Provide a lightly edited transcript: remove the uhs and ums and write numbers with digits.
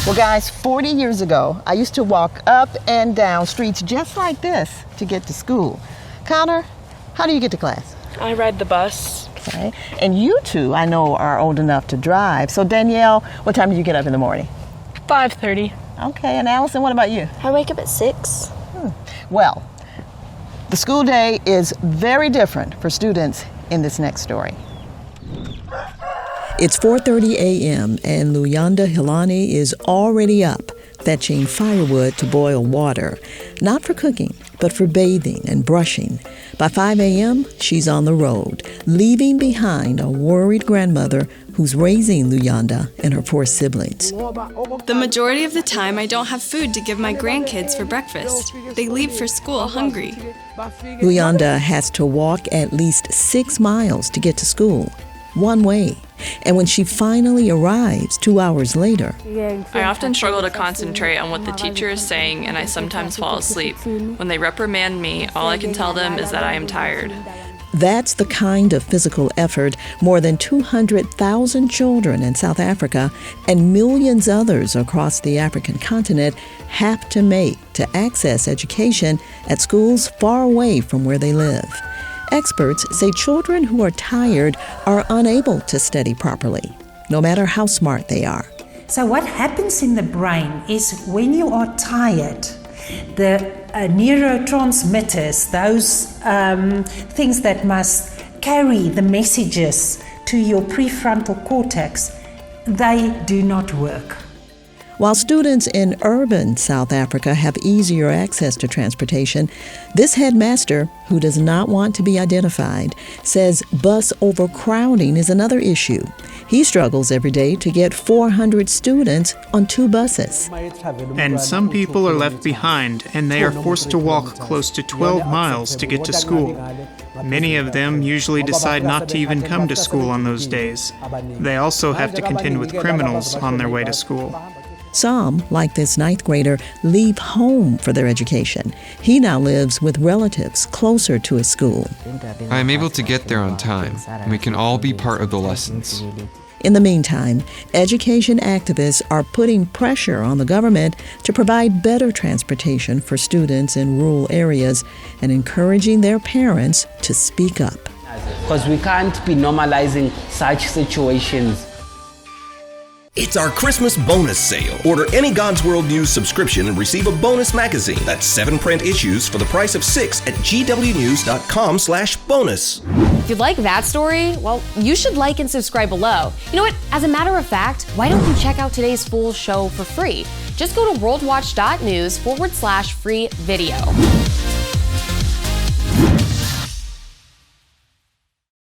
Well, guys, 40 years ago, I used to walk up and down streets just like this to get to school. Connor, how do you get to class? I ride the bus. Okay. And you two, I know, are old enough to drive. So, Danielle, what time do you get up in the morning? 5:30. Okay. And Allison, what about you? I wake up at 6. Well, the school day is very different for students in this next story. It's 4:30 a.m. and Luyanda Hilani is already up, fetching firewood to boil water, not for cooking, but for bathing and brushing. By 5 a.m., she's on the road, leaving behind a worried grandmother who's raising Luyanda and her 4 siblings. The majority of the time, I don't have food to give my grandkids for breakfast. They leave for school hungry. Luyanda has to walk at least 6 miles to get to school, one way. And when she finally arrives 2 hours later, I often struggle to concentrate on what the teacher is saying, and I sometimes fall asleep. When they reprimand me, all I can tell them is that I am tired. that's the kind of physical effort more than 200,000 children in South Africa and millions others across the African continent have to make to access education at schools far away from where they live. Experts say children who are tired are unable to study properly, no matter how smart they are. So what happens in the brain is when you are tired, the neurotransmitters, those things that must carry the messages to your prefrontal cortex, they do not work. While students in urban South Africa have easier access to transportation, this headmaster, who does not want to be identified, says bus overcrowding is another issue. He struggles every day to get 400 students on 2 buses. And some people are left behind, and they are forced to walk close to 12 miles to get to school. Many of them usually decide not to even come to school on those days. They also have to contend with criminals on their way to school. Some, like this 9th grader, leave home for their education. He now lives with relatives closer to his school. I am able to get there on time, and we can all be part of the lessons. In the meantime, education activists are putting pressure on the government to provide better transportation for students in rural areas and encouraging their parents to speak up. Because we can't be normalizing such situations. It's our Christmas bonus sale. Order any God's World News subscription and receive a bonus magazine. That's 7 print issues for the price of 6 at gwnews.com/bonus. If you like that story, well, you should like and subscribe below. You know what? As a matter of fact, why don't you check out today's full show for free? Just go to worldwatch.news/free video.